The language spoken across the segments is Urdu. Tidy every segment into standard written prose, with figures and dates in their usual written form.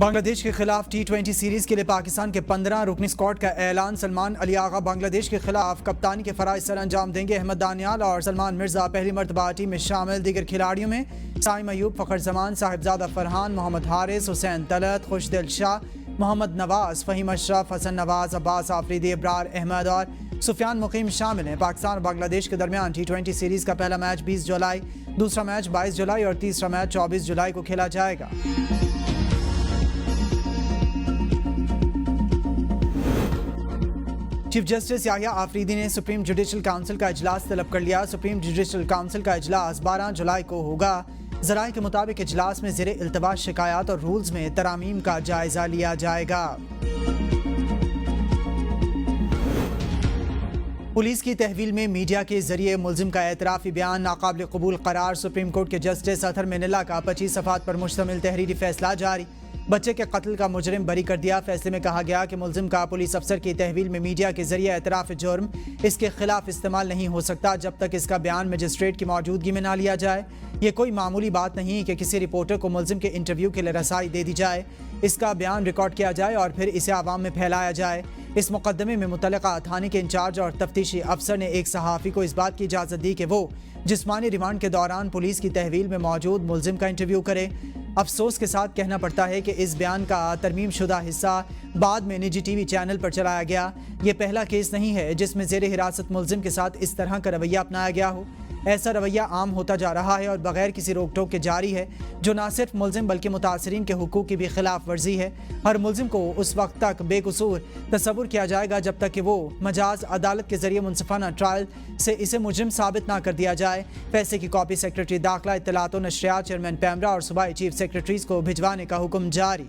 بنگلہ دیش کے خلاف ٹی20 سیریز کے لیے پاکستان کے 15 رکنی اسکواڈ کا اعلان۔ سلمان علی آغا بنگلہ دیش کے خلاف کپتانی کے فرائض سر انجام دیں گے۔ احمد دانیال اور سلمان مرزا پہلی مرتبہ ٹیم میں شامل۔ دیگر کھلاڑیوں میں سائم ایوب، فخر زمان، صاحبزادہ فرحان، محمد حارث، حسین طلعت، خوشدل شاہ، محمد نواز، فہیم اشرف، حسن نواز، عباس آفریدی، ابرار احمد اور سفیان مقیم شامل ہیں۔ پاکستان اور بنگلہ دیش کے درمیان ٹی20 سیریز کا پہلا میچ 20 جولائی، دوسرا میچ 22 جولائی اور تیسرا میچ 24 جولائی کو کھیلا جائے گا۔ چیف جسٹس یحییٰ آفریدی نے سپریم جوڈیشل کونسل کا اجلاس طلب کر لیا۔ سپریم جوڈیشل کونسل کا اجلاس 12 جولائی کو ہوگا۔ ذرائع کے مطابق اجلاس میں زیر التواء شکایات اور رولز میں ترامیم کا جائزہ لیا جائے گا۔ پولیس کی تحویل میں میڈیا کے ذریعے ملزم کا اعترافی بیان ناقابل قبول قرار۔ سپریم کورٹ کے جسٹس اطہر منیلا کا 25 صفحات پر مشتمل تحریری فیصلہ جاری۔ بچے کے قتل کا مجرم بری کر دیا۔ فیصلے میں کہا گیا کہ ملزم کا پولیس افسر کی تحویل میں میڈیا کے ذریعے اعتراف جرم اس کے خلاف استعمال نہیں ہو سکتا جب تک اس کا بیان مجسٹریٹ کی موجودگی میں نہ لیا جائے۔ یہ کوئی معمولی بات نہیں کہ کسی رپورٹر کو ملزم کے انٹرویو کے لیے رسائی دے دی جائے، اس کا بیان ریکارڈ کیا جائے اور پھر اسے عوام میں پھیلایا جائے۔ اس مقدمے میں متعلقہ تھانے کے انچارج اور تفتیشی افسر نے ایک صحافی کو اس بات کی اجازت دی کہ وہ جسمانی ریمانڈ کے دوران پولیس کی تحویل میں موجود ملزم کا انٹرویو کرے۔ افسوس کے ساتھ کہنا پڑتا ہے کہ اس بیان کا ترمیم شدہ حصہ بعد میں نجی ٹی وی چینل پر چلایا گیا۔ یہ پہلا کیس نہیں ہے جس میں زیر حراست ملزم کے ساتھ اس طرح کا رویہ اپنایا گیا ہو۔ ایسا رویہ عام ہوتا جا رہا ہے اور بغیر کسی روک ٹوک کے جاری ہے، جو نہ صرف ملزم بلکہ متاثرین کے حقوق کی بھی خلاف ورزی ہے۔ ہر ملزم کو اس وقت تک بے قصور تصور کیا جائے گا جب تک کہ وہ مجاز عدالت کے ذریعے منصفانہ ٹرائل سے اسے مجرم ثابت نہ کر دیا جائے۔ فیصلے کی کاپی سیکریٹری داخلہ، اطلاعات و نشریات، چیئرمین پیمرا اور صوبائی چیف سیکریٹریز کو بھجوانے کا حکم جاری۔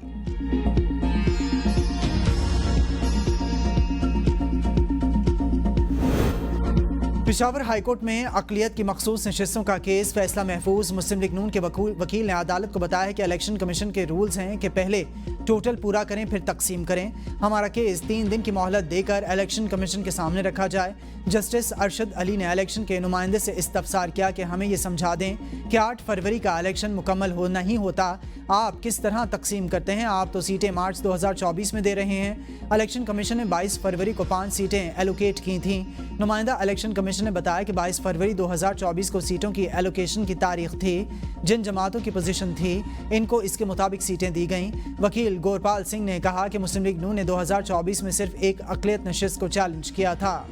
پشاور ہائی کورٹ میں اقلیت کی مخصوص نشستوں کا کیس فیصلہ محفوظ۔ مسلم لیگ نون کے وکیل نے عدالت کو بتایا کہ الیکشن کمیشن کے رولز ہیں کہ پہلے ٹوٹل پورا کریں پھر تقسیم کریں۔ ہمارا کیس 3 دن کی مہلت دے کر الیکشن کمیشن کے سامنے رکھا جائے۔ جسٹس ارشد علی نے الیکشن کے نمائندے سے استفسار کیا کہ ہمیں یہ سمجھا دیں کہ 8 فروری کا الیکشن مکمل نہیں ہوتا، آپ کس طرح تقسیم کرتے ہیں؟ آپ تو سیٹیں مارچ 2024 میں دے رہے ہیں۔ الیکشن کمیشن نے 22 فروری کو 5 سیٹیں ایلوکیٹ کی تھیں۔ نمائندہ الیکشن کمیشن نے بتایا کہ 22 فروری 2024 کو سیٹوں کی ایلوکیشن کی تاریخ تھی۔ جن جماعتوں کی پوزیشن تھی ان کو اس کے مطابق سیٹیں دی گئیں۔ وکیل گورپال سنگھ نے کہا کہ مسلم لیگ نون نے 2024 میں صرف ایک اقلیت نشست کو چیلنج کیا تھا۔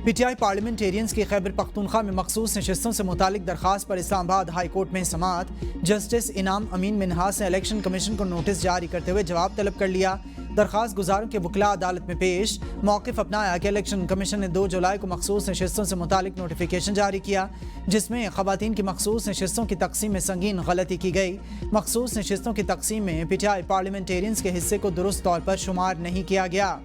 پی ٹی آئی پارلیمنٹیرینز کی خیبر پختونخوا میں مخصوص نشستوں سے متعلق درخواست پر اسلام آباد ہائی کورٹ میں سماعت۔ جسٹس انعام امین منہاس نے الیکشن کمیشن کو نوٹس جاری کرتے ہوئے جواب طلب کر لیا۔ درخواست گزاروں کے وکلاء عدالت میں پیش موقف اپنایا کہ الیکشن کمیشن نے 2 جولائی کو مخصوص نشستوں سے متعلق نوٹیفیکیشن جاری کیا جس میں خواتین کی مخصوص نشستوں کی تقسیم میں سنگین غلطی کی گئی۔ مخصوص نشستوں کی تقسیم میں پی ٹی آئی پارلیمنٹیرینز کے حصے کو درست طور پر شمار نہیں کیا گیا۔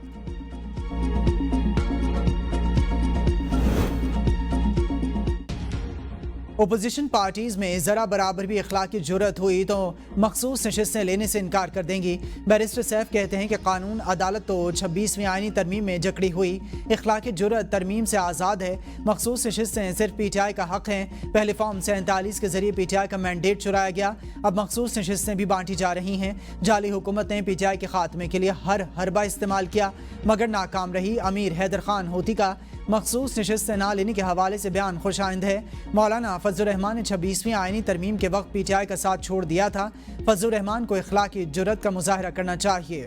اپوزیشن پارٹیز میں ذرا برابر بھی اخلاقی جرأت ہوئی تو مخصوص نشستیں لینے سے انکار کر دیں گی۔ بیرسٹر سیف کہتے ہیں کہ قانون عدالت تو 26ویں آئینی ترمیم میں جکڑی ہوئی، اخلاقی جرأت ترمیم سے آزاد ہے۔ مخصوص نشستیں صرف پی ٹی آئی کا حق ہیں۔ پہلے فارم 47 کے ذریعے پی ٹی آئی کا مینڈیٹ چرایا گیا، اب مخصوص نشستیں بھی بانٹی جا رہی ہیں۔ جعلی حکومت نے پی ٹی آئی کے خاتمے کے لیے ہر حربہ استعمال کیا مگر ناکام رہی۔ امیر حیدر خان ہوتی کا مخصوص نشستیں نہ لینے کے حوالے سے بیان خوش آئند ہے۔ مولانا فضل الرحمان نے 26ویں آئینی ترمیم کے وقت پی ٹی آئی کا ساتھ چھوڑ دیا تھا۔ فضل الرحمان کو اخلاقی جرأت کا مظاہرہ کرنا چاہیے۔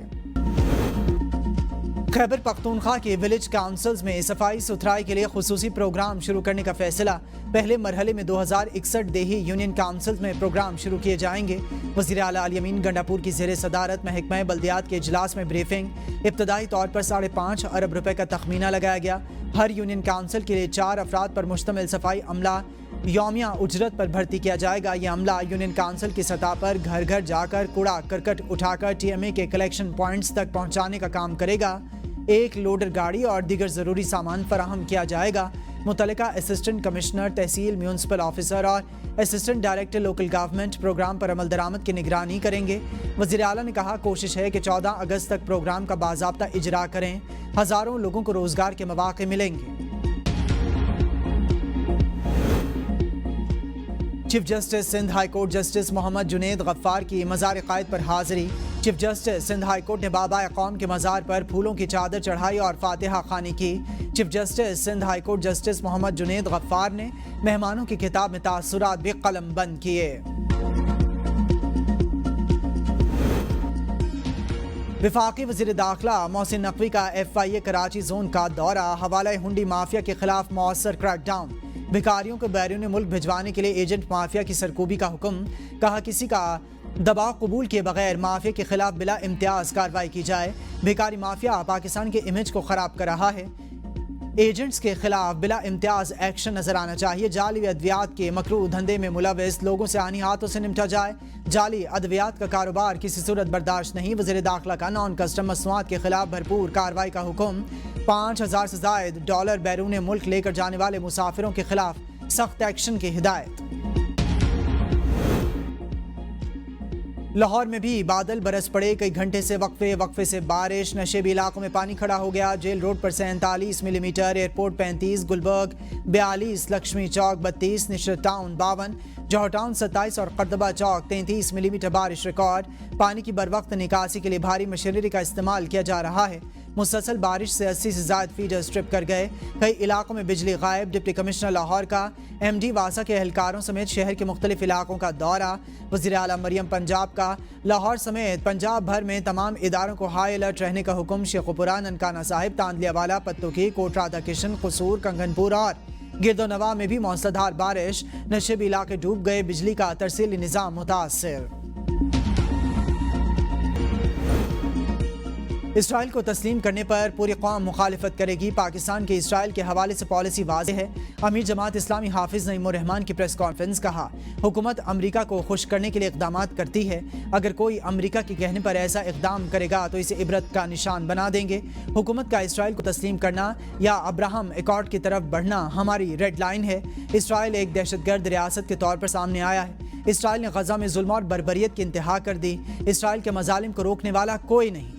خیبر پختونخوا کے ولیج کاؤنسلز میں صفائی ستھرائی کے لیے خصوصی پروگرام شروع کرنے کا فیصلہ۔ پہلے مرحلے میں 2061 دیہی یونین کاؤنسلز میں پروگرام شروع کیے جائیں گے۔ وزیر اعلیٰ الیمین گنڈاپور کی زیر صدارت محکمہ بلدیات کے اجلاس میں بریفنگ۔ ابتدائی طور پر 5.5 ارب روپے کا تخمینہ لگایا گیا۔ ہر یونین کاؤنسل کے لیے 4 افراد پر مشتمل صفائی عملہ یومیہ اجرت پر بھرتی کیا جائے گا۔ یہ عملہ یونین کاؤنسل کی سطح پر گھر گھر جا کر کوڑا کرکٹ اٹھا کر ٹی ایم اے کے کلیکشن پوائنٹس تک پہنچانے کا کام کرے گا۔ ایک لوڈر گاڑی اور دیگر ضروری سامان فراہم کیا جائے گا۔ متعلقہ assistant commissioner tehsil, municipal officer اور assistant director local government program پر عمل درآمد کی نگرانی کریں گے۔ وزیر اعلیٰ نے کہا کوشش ہے کہ 14 اگست تک پروگرام کا باضابطہ اجرا کریں۔ ہزاروں لوگوں کو روزگار کے مواقع ملیں گے۔ Chief justice Sindh high court justice Muhammad Junaid Ghaffar کی مزار قائد پر حاضری۔ Chief justice Sindh high court نے بابا قوم کے مزار پر پھولوں کی چادر چڑھائی اور فاتحہ خوانی کی۔ Chief justice Sindh high court justice Muhammad Junaid Ghaffar نے مہمانوں کی کتاب میں تاثرات بھی قلم بند کیے۔ وفاقی وزیر داخلہ محسن نقوی کا FIA کراچی زون کا دورہ۔ حوالہ ہنڈی مافیا کے خلاف مؤثر کریک ڈاؤن۔ بھکاریوں کو بیرون ملک بھجوانے کے لیے ایجنٹ مافیا کی سرکوبی کا حکم۔ کہا کسی کا دباؤ قبول کیے بغیر مافیا کے خلاف بلا امتیاز کارروائی کی جائے۔ بھکاری مافیا پاکستان کے امیج کو خراب کر رہا ہے، ایجنٹس کے خلاف بلا امتیاز ایکشن نظر آنا چاہیے۔ جعلی ادویات کے مکروہ دھندے میں ملوث لوگوں سے آنی ہاتھوں سے نمٹا جائے۔ جعلی ادویات کا کاروبار کسی صورت برداشت نہیں۔ وزیر داخلہ کا نان کسٹم مصنوعات کے خلاف بھرپور کارروائی کا حکم۔ 5000 سے زائد ڈالر بیرون ملک لے کر جانے والے مسافروں کے خلاف سخت ایکشن کی ہدایت۔ لاہور میں بھی بادل برس پڑے، کئی گھنٹے سے وقفے سے بارش۔ نشیبی علاقوں میں پانی کھڑا ہو گیا۔ جیل روڈ پر 47 ملی میٹر، ایئرپورٹ 35، گلبرگ 42، لکشمی چوک 32، نشرت ٹاؤن 52، جوہر ٹاؤن 27 اور قردبہ چوک 33 ملی میٹر بارش ریکارڈ۔ پانی کی بروقت نکاسی کے لیے بھاری مشینری کا استعمال کیا جا رہا ہے۔ مسلسل بارش سے 80 سے زائد فیڈر سٹرپ کر گئے۔ کئی علاقوں میں بجلی غائب۔ ڈپٹی کمشنر لاہور کا MD واسا کے اہلکاروں سمیت شہر کے مختلف علاقوں کا دورہ۔ وزیر اعلیٰ مریم پنجاب کا لاہور سمیت پنجاب بھر میں تمام اداروں کو ہائی الرٹ رہنے کا حکم۔ شیخوپورہ، ننکانہ صاحب، تاندلیا والا، پتوکی، کوٹ رادھا کشن، قصور، کنگن پور اور گرد و نواح میں بھی موسلادھار بارش۔ نشیبی علاقے ڈوب گئے، بجلی کا ترسیلی نظام متاثر۔ اسرائیل کو تسلیم کرنے پر پوری قوم مخالفت کرے گی۔ پاکستان کی اسرائیل کے حوالے سے پالیسی واضح ہے۔ امیر جماعت اسلامی حافظ نعیم الرحمان کی پریس کانفرنس۔ کہا حکومت امریکہ کو خوش کرنے کے لیے اقدامات کرتی ہے، اگر کوئی امریکہ کے کہنے پر ایسا اقدام کرے گا تو اسے عبرت کا نشان بنا دیں گے۔ حکومت کا اسرائیل کو تسلیم کرنا یا ابراہم ایکارڈ کی طرف بڑھنا ہماری ریڈ لائن ہے۔ اسرائیل ایک دہشت گرد ریاست کے طور پر سامنے آیا ہے۔ اسرائیل نے غزہ میں ظلم اور بربریت کی انتہا کر دی۔ اسرائیل کے مظالم کو روکنے والا کوئی نہیں۔